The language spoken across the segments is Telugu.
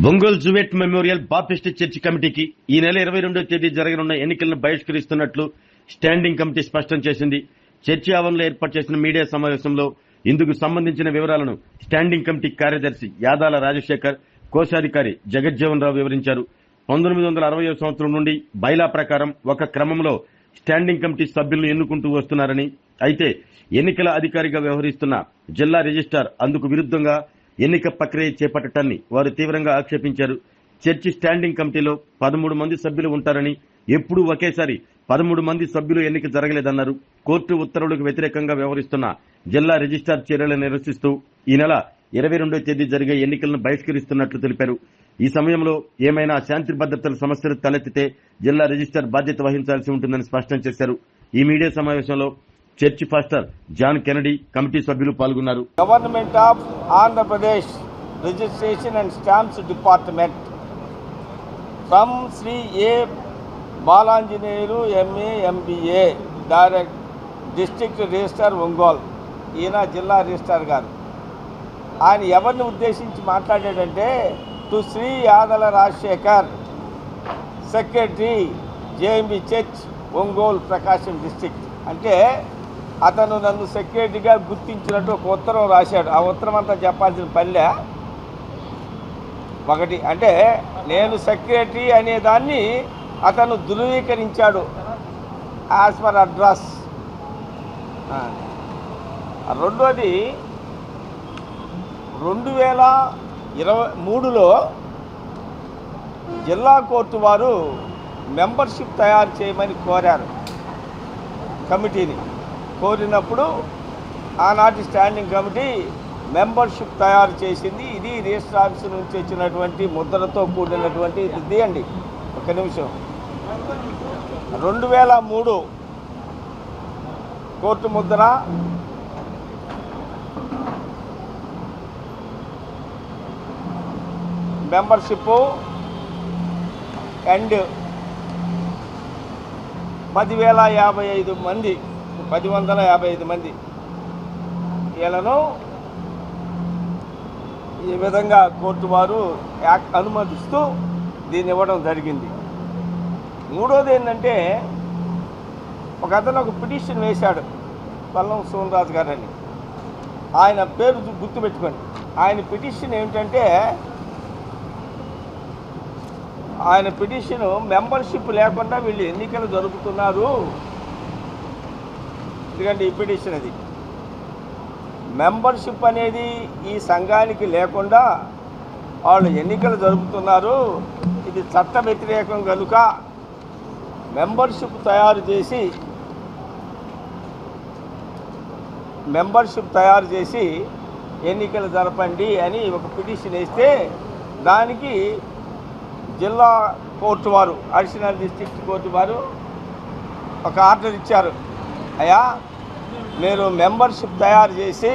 బొంగోల్ జువెట్ మెమోరియల్ బాప్టిస్ట్ చర్చి కమిటీకి ఈ నెల 22వ తేదీ జరగనున్న ఎన్నికలను బహిష్కరిస్తున్నట్లు స్టాండింగ్ కమిటీ స్పష్టం చేసింది. చర్చి ఆవరణలో ఏర్పాటు చేసిన మీడియా సమావేశంలో ఇందుకు సంబంధించిన వివరాలను స్టాండింగ్ కమిటీ కార్యదర్శి యాదాల రాజశేఖర్, కోశాధికారి జగజ్జీవన్ రావు వివరించారు. 1960వ సంవత్సరం నుండి బైలా ప్రకారం ఒక క్రమంలో స్టాండింగ్ కమిటీ సభ్యులను ఎన్నుకుంటూ వస్తున్నారని, అయితే ఎన్నికల అధికారిగా వ్యవహరిస్తున్న జిల్లా రిజిస్ట్రార్ అందుకు విరుద్ధంగా ఎన్నిక ప్రక్రియ చేపట్టడాన్ని వారు తీవ్రంగా ఆక్షేపించారు. చర్చి స్టాండింగ్ కమిటీలో 13 మంది సభ్యులు ఉంటారని, ఎప్పుడూ ఒకేసారి 13 మంది సభ్యులు ఎన్నిక జరగలేదన్నారు. కోర్టు ఉత్తర్వులకు వ్యతిరేకంగా వ్యవహరిస్తున్న జిల్లా రిజిస్ట్రార్ చర్యలను నిరసిస్తూ ఈ నెల 22వ తేదీ జరిగే ఎన్నికలను బహిష్కరిస్తున్నట్లు తెలిపారు. ఈ సమయంలో ఏమైనా శాంతి భద్రతల సమస్యలు తలెత్తితే జిల్లా రిజిస్ట్రార్ బాధ్యత వహించాల్సి ఉంటుందని స్పష్టం చేశారు. ఈ మీడియా సమావేశంలో church pastor John Kennedy, committee సభ్యులు పాల్గొన్నారు. Government of Andhra Pradesh registration and stamps department from Shri A Balanjaneyulu MA MBA direct district registrar Ongole. ఈయన జిల్లా రిజిస్ట్రార్ గారు. ఆయన ఎవరిని ఉద్దేశించి మాట్లాడాడంటే, to Shri Yadala Rajasekhar, secretary JMB church Ongole Prakasam district. అంటే అతను నన్ను సెక్రటరీగా గుర్తించినట్టు ఒక ఉత్తరం రాశాడు. ఆ ఉత్తరం అంతా చెప్పాల్సిన పనిలే. ఒకటి అంటే నేను సెక్రటరీ అనే దాన్ని అతను ధృవీకరించాడు యాజ్ పర్ అడ్రస్. రెండోది 2023లో జిల్లా కోర్టు వారు మెంబర్షిప్ తయారు చేయమని కోరారు. కమిటీని కోరినప్పుడు ఆనాటి స్టాండింగ్ కమిటీ మెంబర్షిప్ తయారు చేసింది. ఇది రిజిస్టర్ ఆఫీస్ నుంచి వచ్చినటువంటి ముద్రతో కూడినటువంటి ఇది అండి. ఒక నిమిషం. 2003 కోర్టు ముద్ర, మెంబర్షిప్ అండ్ 10,055 మంది, 1055 మంది వీళ్ళను ఈ విధంగా కోర్టు వారు అనుమతిస్తూ దీన్ని ఇవ్వడం జరిగింది. మూడోది ఏంటంటే, ఒక అతను ఒక పిటిషన్ వేశాడు, పల్లం సోమరాజు గారని. ఆయన పేరు గుర్తుపెట్టుకోండి. ఆయన పిటిషన్ ఏమిటంటే, ఆయన పిటిషన్ మెంబర్షిప్ లేకుండా వీళ్ళు ఎన్నికలు జరుపుతున్నారు. ఎందుకంటే ఈ పిటిషన్ అది మెంబర్షిప్ అనేది ఈ సంఘానికి లేకుండా వాళ్ళు ఎన్నికలు జరుపుతున్నారు, ఇది చట్ట వ్యతిరేకం కనుక మెంబర్షిప్ తయారు చేసి ఎన్నికలు జరపండి అని ఒక పిటిషన్ వేస్తే, దానికి జిల్లా కోర్టు వారు, అడిషనల్ డిస్ట్రిక్ట్ కోర్టు వారు ఒక ఆర్డర్ ఇచ్చారు. అయ్యా, మీరు మెంబర్షిప్ తయారు చేసి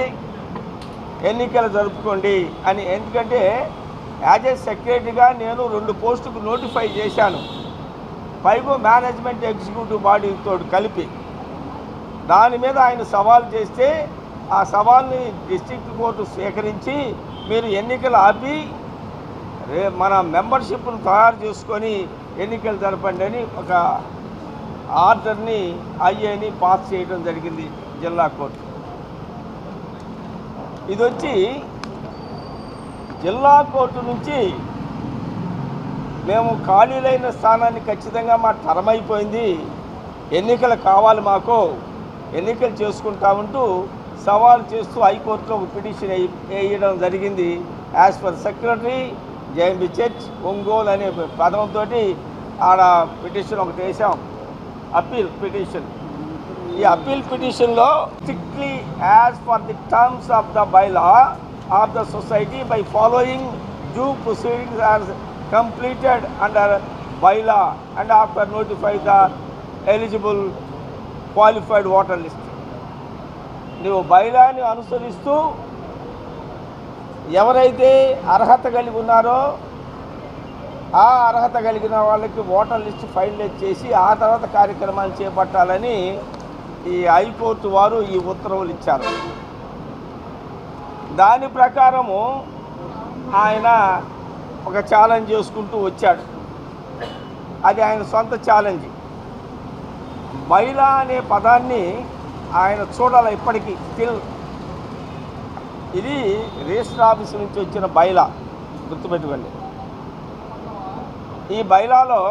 ఎన్నికలు జరుపుకోండి అని. ఎందుకంటే యాజ్ ఏ సెక్రటరీగా నేను 2 పోస్టుకు నోటిఫై చేశాను, పైగా మేనేజ్మెంట్ ఎగ్జిక్యూటివ్ బాడీతో కలిపి. దాని మీద ఆయన సవాల్ చేస్తే ఆ సవాల్ని డిస్ట్రిక్ట్ కోర్టు స్వీకరించి మీరు ఎన్నికలు ఆపి మన మెంబర్షిప్ను తయారు చేసుకొని ఎన్నికలు జరపండి అని ఒక ఆర్డర్ని ఐఏని పాస్ చేయడం జరిగింది జిల్లా కోర్టు. ఇది వచ్చి జిల్లా కోర్టు నుంచి మేము ఖాళీలైన స్థానాన్ని ఖచ్చితంగా మా టర్మ్ అయిపోయింది, ఎన్నికలు కావాలి, మాకు ఎన్నికలు చేసుకుంటామంటూ సవాల్ చేస్తూ హైకోర్టులో ఒక పిటిషన్ వేయడం జరిగింది. As per secretary JMB church Ongole అనే పదంతో ఆడ పిటిషన్ ఒకటి వేసాం, అప్పీల్ పిటిషన్. ఈ అప్పీల్ పిటిషన్లో strictly as for the terms of the bylaw of the society by following due proceedings are completed under bylaw and after notify the eligible qualified voter list. నువ్వు బైలాని అనుసరిస్తూ ఎవరైతే అర్హత కలిగి ఉన్నారో ఆ అర్హత కలిగిన వాళ్ళకి ఓటర్ లిస్ట్ ఫైనలైజ్ చేసి ఆ తర్వాత కార్యక్రమాలు చేపట్టాలని ఈ హైకోర్టు వారు ఈ ఉత్తర్వులు ఇచ్చారు. దాని ప్రకారము ఆయన ఒక ఛాలెంజ్ చేసుకుంటూ వచ్చాడు. అది ఆయన సొంత ఛాలెంజ్. మహిళ అనే పదాన్ని ఆయన చూడాలి ఇప్పటికీ స్టిల్. ఇది రిజిస్టర్ ఆఫీస్ నుంచి వచ్చిన బైలా, గుర్తుపెట్టుకోండి. ఈ బైలాలో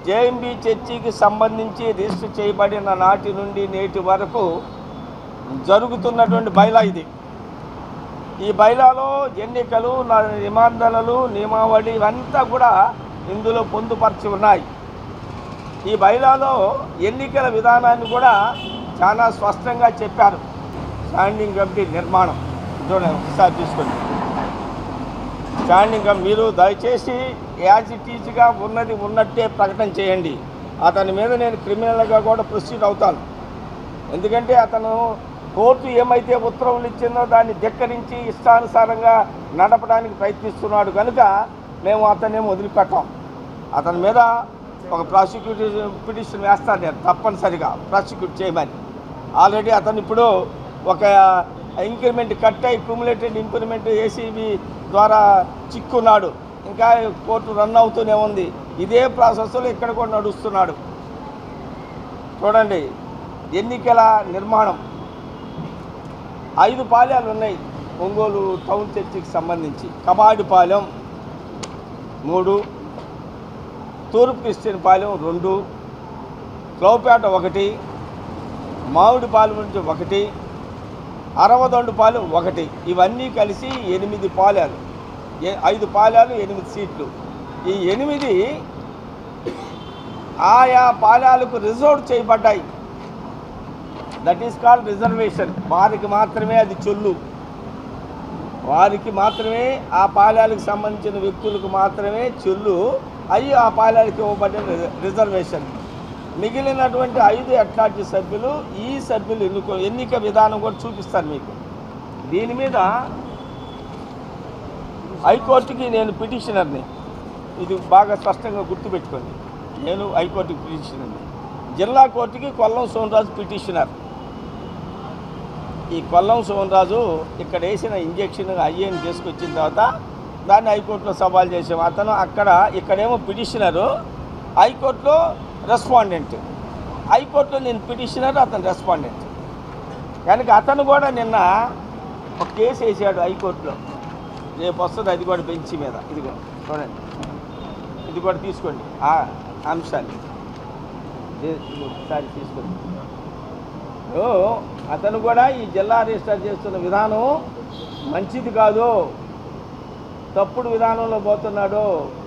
జేఎంబీ చర్చికి సంబంధించి రిజిస్టర్ చేయబడిన నాటి నుండి నేటి వరకు జరుగుతున్నటువంటి బైలా ఇది. ఈ బైలాలో ఎన్నికలు, నిబంధనలు, నియమావళి ఇవంతా కూడా ఇందులో పొందుపరిచి ఉన్నాయి. ఈ బైలాలో ఎన్నికల విధానాన్ని కూడా చాలా స్పష్టంగా చెప్పారు. స్టాండింగ్ కమిటీ నిర్మాణం చూడండి, ఒకసారి తీసుకోండి. స్టాండింగ్ కమిటీ మీరు దయచేసి యాజ్ ఇట్ ఈజ్గా ఉన్నది ఉన్నట్టే ప్రకటన చేయండి. అతని మీద నేను క్రిమినల్గా కూడా ప్రొసీడ్ అవుతాను. ఎందుకంటే అతను కోర్టు ఏమైతే ఉత్తర్వులు ఇచ్చిందో దాన్ని ధిక్కరించి ఇష్టానుసారంగా నడపడానికి ప్రయత్నిస్తున్నాడు కనుక మేము అతన్ని వదిలిపెట్టాం. అతని మీద ఒక పిటిషన్ వేస్తాను నేను, తప్పనిసరిగా ప్రాసిక్యూట్ చేయమని. ఆల్రెడీ అతను ఇప్పుడు ఒక ఇంక్రిమెంట్ కట్ అయి క్యుములేటెడ్ ఇంక్రిమెంట్ ఏసీబీ ద్వారా చిక్కున్నాడు. ఇంకా కోర్టు రన్ అవుతూనే ఉంది. ఇదే ప్రాసెస్లో ఇక్కడ కూడా నడుస్తున్నాడు. చూడండి, ఎన్నికల నిర్మాణం 5 పాలెలు ఉన్నాయి ఒంగోలు టౌన్ చర్చికి సంబంధించి. కబాడిపాలెం 3, తూర్పు క్రిస్టియన్ పాలెం 2, క్లౌపేట 1, మామిడిపాలెం నుంచి 1, అరవదండుపాలెం 1. ఇవన్నీ కలిసి 8 పాలెలు. 5 పాలెలు 8 సీట్లు. ఈ 8 ఆయా పాలెలకు రిజర్వ్ చేయబడ్డాయి. That is called reservation. వారికి మాత్రమే అది చెల్లు. వారికి మాత్రమే, ఆ పాలెలకు సంబంధించిన వ్యక్తులకు మాత్రమే చెల్లు. అవి ఆ పాలెలకు ఇవ్వబడిన రిజర్వేషన్. మిగిలినటువంటి 5 అట్లాంటి సభ్యులు, ఈ సభ్యులు ఎన్నిక విధానం కూడా చూపిస్తాను మీకు. దీని మీద హైకోర్టుకి నేను పిటిషనర్ని. ఇది బాగా స్పష్టంగా గుర్తుపెట్టుకోండి. నేను హైకోర్టుకి పిటిషనర్ని. జిల్లా కోర్టుకి కొల్లం సోమరాజు పిటిషనర్. ఈ కొల్లం సోమరాజు ఇక్కడ వేసిన ఇంజక్షన్ అయ్యేని తీసుకొచ్చిన తర్వాత దాన్ని హైకోర్టులో సవాల్ చేసాము. అతను ఇక్కడేమో పిటిషనరు, హైకోర్టులో రెస్పాండెంట్. హైకోర్టులో నేను పిటిషనర్, అతను రెస్పాండెంట్. కనుక అతను కూడా నిన్న ఒక కేసు వేసాడు హైకోర్టులో. రేపు వస్తుంది అది కూడా బెంచ్ మీద. ఇది కూడా చూడండి, ఇది కూడా తీసుకోండి ఆ అంశాన్ని ఒకసారి తీసుకోండి. అతను కూడా ఈ జిల్లా రిజిస్టర్ చేస్తున్న విధానం మంచిది కాదు, తప్పుడు విధానంలో పోతున్నాడు,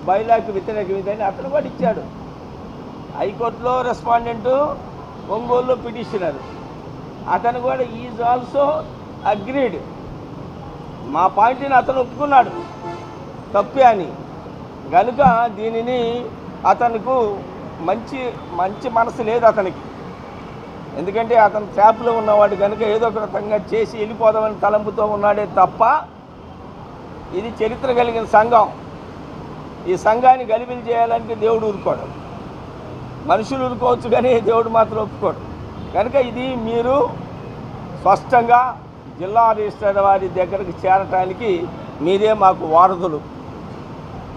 బైలాకి వ్యతిరేకమిదని అతను కూడా ఇచ్చాడు. హైకోర్టులో రెస్పాండెంటు, ఒంగోలులో పిటిషనర్. అతను కూడా ఈజ్ ఆల్సో అగ్రీడ్. మా పాయింట్ని అతను ఒప్పుకున్నాడు తప్పే అని. కనుక దీనిని అతనికి మంచి మనసు లేదు అతనికి. ఎందుకంటే అతను ట్రాప్లో ఉన్నవాడు కనుక ఏదో ఒక రకంగా చేసి వెళ్ళిపోదామని తలంపుతో ఉన్నాడే తప్ప ఇది చరిత్ర కలిగిన సంఘం. ఈ సంఘాన్ని గలిబిలి చేయాలంటే దేవుడు ఊరుకోడు. మనుషులు ఊరుకోవచ్చు కానీ దేవుడు మాత్రం ఒప్పుకోడు. కనుక ఇది మీరు స్పష్టంగా జిల్లా రిజిస్టర్ వారి దగ్గరికి చేరటానికి మీరే మాకు వారధులు.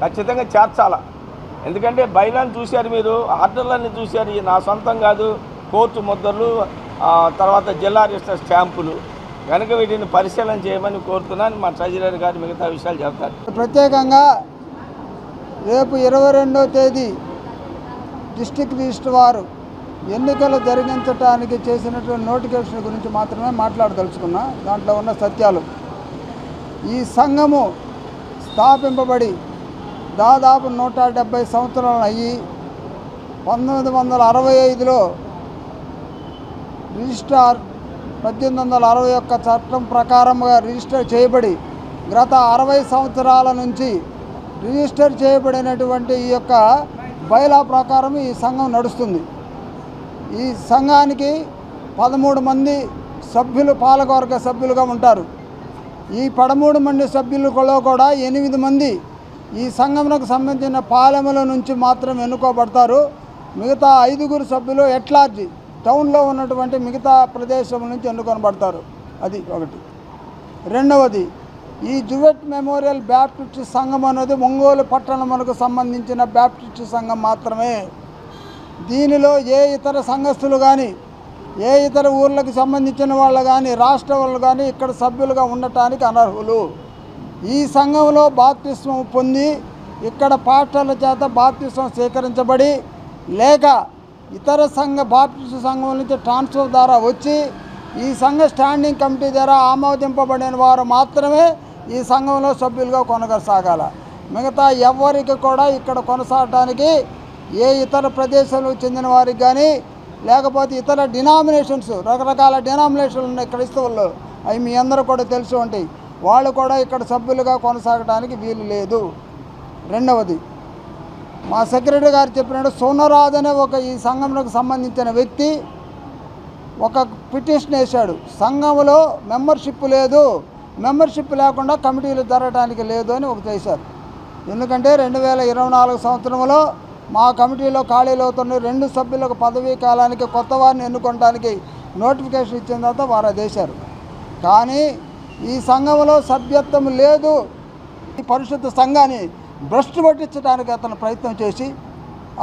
ఖచ్చితంగా చేర్చాల. ఎందుకంటే బైలాన్ని చూశారు మీరు, ఆర్డర్లన్నీ చూశారు. ఇది నా సొంతం కాదు, కోర్టు ముద్రలు, తర్వాత జిల్లా రిజిస్టర్ స్టాంపులు. కనుక వీటిని పరిశీలన చేయమని కోరుతున్నాను. మా ట్రెజరర్ గారు మిగతా విషయాలు చెప్తారు. ప్రత్యేకంగా రేపు 22వ తేదీ డిస్ట్రిక్ట్ రిజిస్టర్ వారు ఎన్నికలు జరిగించడానికి చేసినటువంటి నోటిఫికేషన్ గురించి మాత్రమే మాట్లాడదలుచుకున్నా. దాంట్లో ఉన్న సత్యాలు, ఈ సంఘము స్థాపింపబడి దాదాపు 170 సంవత్సరాలు అయ్యి 1965లో రిజిస్ట్రార్ 1861 చట్టం ప్రకారంగా రిజిస్టర్ చేయబడి గత 60 సంవత్సరాల నుంచి రిజిస్టర్ చేయబడినటువంటి ఈ యొక్క బైలా ప్రకారం ఈ సంఘం నడుస్తుంది. ఈ సంఘానికి 13 మంది సభ్యులు పాలకవర్గ సభ్యులుగా ఉంటారు. ఈ 13 మంది సభ్యులలో కూడా 8 మంది ఈ సంఘంకు సంబంధించిన పాలెముల నుంచి మాత్రం ఎన్నుకోబడతారు. మిగతా 5 సభ్యులు ఎట్లార్జీ టౌన్లో ఉన్నటువంటి మిగతా ప్రదేశం నుంచి ఎన్నుకొనబడతారు. అది ఒకటి. రెండవది, ఈ జువెట్ మెమోరియల్ బ్యాప్టిస్ట్ సంఘం అనేది ఒంగోలు పట్టణమునకు సంబంధించిన బ్యాప్టిస్ట్ సంఘం మాత్రమే. దీనిలో ఏ ఇతర సంఘస్థులు కానీ, ఏ ఇతర ఊర్లకు సంబంధించిన వాళ్ళు కానీ, రాష్ట్ర వాళ్ళు కానీ ఇక్కడ సభ్యులుగా ఉండటానికి అనర్హులు. ఈ సంఘంలో బాప్తిస్మం పొంది ఇక్కడ పాస్టర్ల చేత బాప్తిస్మం స్వీకరించబడి, లేక ఇతర సంఘ బాప్టిస్ట్ సంఘం నుంచి ట్రాన్స్ఫర్ ద్వారా వచ్చి ఈ సంఘ స్టాండింగ్ కమిటీ ద్వారా ఆమోదింపబడిన వారు మాత్రమే ఈ సంఘంలో సభ్యులుగా కొనసాగాల. మిగతా ఎవరికి కూడా ఇక్కడ కొనసాగడానికి ఏ ఇతర ప్రదేశాలకు చెందిన వారికి కానీ, లేకపోతే ఇతర డినామినేషన్స్, రకరకాల డినామినేషన్లు ఉన్నాయి క్రైస్తవుల్లో, అవి మీ అందరూ కూడా తెలిసి ఉంటాయి, వాళ్ళు కూడా ఇక్కడ సభ్యులుగా కొనసాగడానికి వీలు లేదు. రెండవది, మా సెక్రటరీ గారు చెప్పినట్టు సోనరాజ్ అనే ఒక ఈ సంఘంలోకి సంబంధించిన వ్యక్తి ఒక పిటిషన్ వేశాడు. సంఘంలో మెంబర్షిప్ లేదు, మెంబర్షిప్ లేకుండా కమిటీలు జరగడానికి లేదు అని ఒక చేశారు. ఎందుకంటే 2024 సంవత్సరంలో మా కమిటీలో ఖాళీలు అవుతున్న 2 సభ్యులకు పదవీ కాలానికి కొత్త వారిని ఎన్నుకోవడానికి నోటిఫికేషన్ ఇచ్చిన తర్వాత వారు అదేశారు. కానీ ఈ సంఘంలో సభ్యత్వం లేదు. ఈ పరిశుద్ధ సంఘాన్ని భ్రష్టు పట్టించడానికి అతను ప్రయత్నం చేసి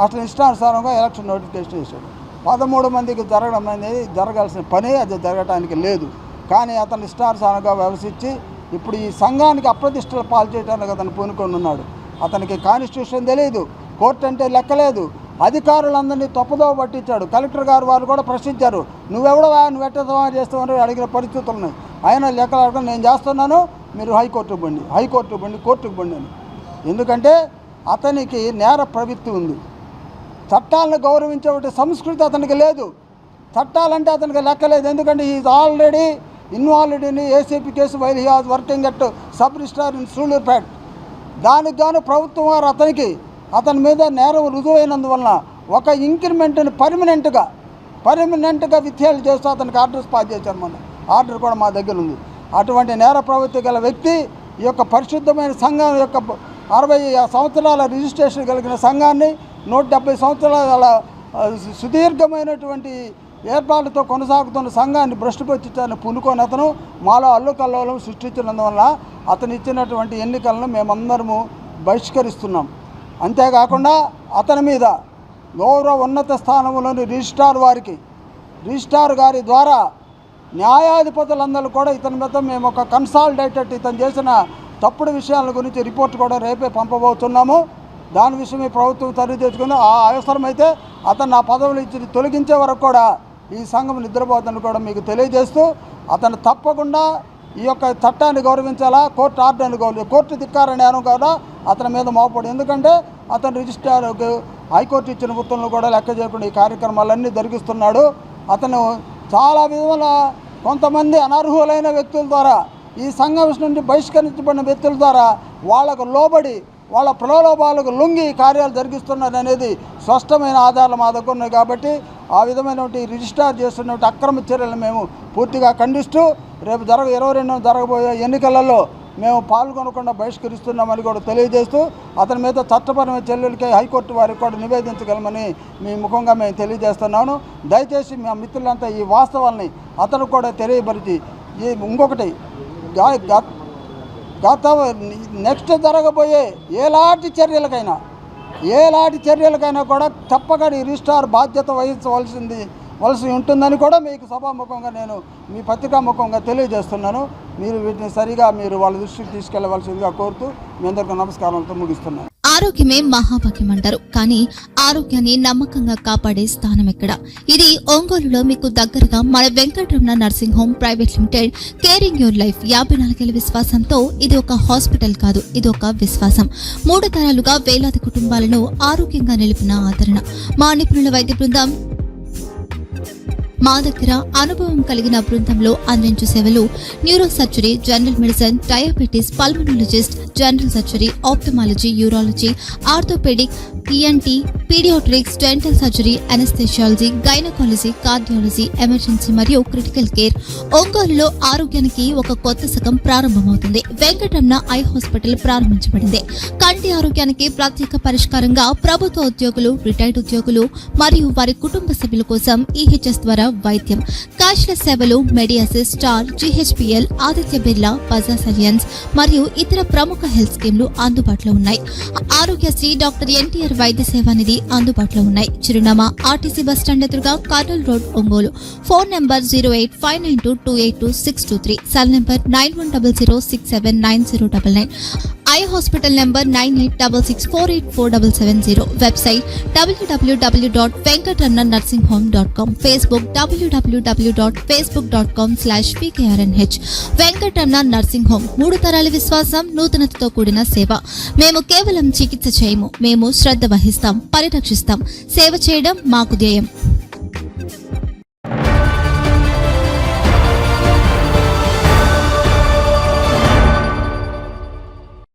అతను ఇష్టానుసారంగా ఎలక్షన్ నోటిఫికేషన్ చేశాడు. 13 మందికి జరగడం అనేది జరగాల్సిన పని, అది జరగటానికి లేదు. కానీ అతను ఇష్టానుసారంగా వ్యవహరించి ఇప్పుడు ఈ సంఘానికి అప్రతిష్టలు పాలు చేయడానికి అతను పూనుకొని ఉన్నాడు. అతనికి కాన్స్టిట్యూషన్ తెలియదు, కోర్టు అంటే లెక్కలేదు, అధికారులందరినీ తప్పుదోవ పట్టించాడు. కలెక్టర్ గారు వారు కూడా ప్రశ్నించారు, నువ్వెవడవా, నువ్వు ఎట్టదవా చేస్తామని అడిగిన పరిస్థితులు ఉన్నాయి. ఆయన లెక్కలు నేను చేస్తున్నాను, మీరు హైకోర్టుకు బండి, హైకోర్టుకు బండి, కోర్టుకు బండి అని. ఎందుకంటే అతనికి నేర ప్రవృత్తి ఉంది. చట్టాలను గౌరవించే సంస్కృతి అతనికి లేదు. చట్టాలంటే అతనికి లెక్కలేదు. ఎందుకంటే is already involved in ACP case while he was working at sub registrar in Sullurpeta. దానికి గాను ప్రభుత్వం వారు అతని మీద నేరం రుజువైనందువలన ఒక ఇంక్రిమెంట్ని పర్మనెంట్గా విత్హెల్డ్ చేస్తూ అతనికి ఆర్డర్స్ పాస్ చేశారు. మన ఆర్డర్ కూడా మా దగ్గర ఉంది. అటువంటి నేర ప్రవృత్తి గల వ్యక్తి ఈ యొక్క పరిశుద్ధమైన సంఘం యొక్క 60 సంవత్సరాల రిజిస్ట్రేషన్ కలిగిన సంఘాన్ని 170 సంవత్సరాల సుదీర్ఘమైనటువంటి ఏర్పాటుతో కొనసాగుతున్న సంఘాన్ని భ్రష్టుపట్టించాలని పూనుకొని అతను మాలో అల్లుకల్లోలం సృష్టించినందువల్ల అతను ఇచ్చినటువంటి ఎన్నికలను మేమందరము బహిష్కరిస్తున్నాం. అంతేకాకుండా అతని మీద గౌరవ ఉన్నత స్థానంలోని రిజిస్ట్రార్ గారి ద్వారా న్యాయాధిపతులందరూ కూడా ఇతని మీద మేము ఒక కన్సాలిడేటెడ్ ఇతను చేసిన తప్పుడు విషయాల గురించి రిపోర్ట్ కూడా రేపే పంపబోతున్నాము. దాని విషయమే ప్రభుత్వం చర్య తెచ్చుకుంది. ఆ అవసరమైతే అతను ఆ పదవులు ఇచ్చి తొలగించే వరకు కూడా ఈ సంఘం నిద్రపోతుందని కూడా మీకు తెలియజేస్తూ, అతను తప్పకుండా ఈ యొక్క చట్టాన్ని గౌరవించాలా, కోర్టు ఆర్డర్ని గౌరవ, కోర్టు ధిక్కార నేరం కూడా అతని మీద మోపడు. ఎందుకంటే అతను రిజిస్ట్రార్ హైకోర్టు ఇచ్చిన ఉత్తర్వులను కూడా లెక్క చేయకుండా ఈ కార్యక్రమాలన్నీ జరిగిస్తున్నాడు. అతను చాలా విధముల కొంతమంది అనర్హులైన వ్యక్తుల ద్వారా, ఈ సంఘం నుండి బహిష్కరించబడిన వ్యక్తుల ద్వారా వాళ్ళకు లోబడి, వాళ్ళ ప్రలోభాలకు లొంగి కార్యాలు జరిగిస్తున్నారు అనేది స్పష్టమైన ఆధారాలు మా దగ్గర ఉన్నాయి. కాబట్టి ఆ విధమైనటువంటి రిజిస్టార్ చేస్తున్నటువంటి అక్రమ చర్యలను మేము పూర్తిగా ఖండిస్తూ రేపు 22 జరగబోయే ఎన్నికలలో మేము పాల్గొనకుండా బహిష్కరిస్తున్నామని కూడా తెలియజేస్తూ, అతని మీద చట్టపరమైన చర్యలకై హైకోర్టు వారికి కూడా నివేదించగలమని మీ ముఖంగా మేము తెలియజేస్తున్నాను. దయచేసి మా మిత్రులంతా ఈ వాస్తవాల్ని అతను కూడా తెలియపరిచి, ఇంకొకటి నెక్స్ట్ జరగబోయే ఎలాంటి చర్యలకైనా కూడా తప్పక రిజిస్ట్రార్ బాధ్యత వహించవలసి ఉంటుందని కూడా మీకు సభాముఖంగా నేను మీ పత్రికాముఖంగా తెలియజేస్తున్నాను. మీరు వీటిని సరిగా వాళ్ళ దృష్టికి తీసుకెళ్లవలసిందిగా కోరుతూ మీ అందరికీ నమస్కారంతో ముగిస్తున్నాను. ఆరోగ్యమే మహాభాగ్యం అంటారు, కానీ ఆరోగ్యాన్ని నమ్మకంగా కాపాడే స్థానం ఎక్కడ? ఇది ఒంగోలులో మీకు దగ్గరగా మన Venkataramana nursing home private limited. Caring your life 54 ఏళ్ల విశ్వాసంతో ఇది ఒక హాస్పిటల్ కాదు, ఇది ఒక విశ్వాసం. 3 తరాలుగా వేలాది కుటుంబాలను ఆరోగ్యంగా నిలిపిన ఆదరణ. మా నిపుణుల వైద్య బృందం మా దగ్గర అనుభవం కలిగిన బృందంలో అందించే సేవలు neuro surgery, general medicine, diabetes, pulmonologist, general surgery, ophthalmology, urology, orthopaedic, ENT, paediatrics, dental surgery, anaesthesiology, gynaecology, cardiology, emergency మరియు క్రిటికల్ కేర్. ఒంగోలులో ఆరోగ్యానికి ఒక కొత్త శకం ప్రారంభమవుతుంది. వెంకటరమణ ఐ హాస్పిటల్ ప్రారంభించబడింది. కంటి ఆరోగ్యానికి ప్రత్యేక పరిష్కారంగా ప్రభుత్వ ఉద్యోగులు, రిటైర్డ్ ఉద్యోగులు మరియు వారి కుటుంబ సభ్యుల కోసం ఈహెచ్ఎస్ ద్వారా వైద్యం, క్యాష్లెస్ సేవలు, మెడియాసిస్, స్టార్, జీహెచ్పీఎల్, ఆదిత్య బిర్లా, బజాజ్ అలియన్స్ మరియు ఇతర ప్రముఖ హెల్త్ స్కీమ్లు అందుబాటులో ఉన్నాయి. ఆరోగ్యశ్రీ, డాక్టర్ ఎన్టీఆర్ వైద్య సేవా నిధి అందుబాటులో ఉన్నాయి. చిరునామా ఆర్టీసీ బస్టాండ్ ఎదురుగా, Kurnool road, Ongole. Phone number 08592282623, cell number 9100679099, eye hospital number 9866484770, website www.venkatramannursing.com, Facebook www.facebook.com/vkrnh. Venkataramana nursing home, 3 తరాల విశ్వాసం, నూతనతతో కూడిన సేవ. మేము కేవలం చికిత్స చేయము, మేము శ్రద్ధ వహిస్తాం, పరిరక్షిస్తాం. సేవ చేయడం మాకు ధ్యేయం.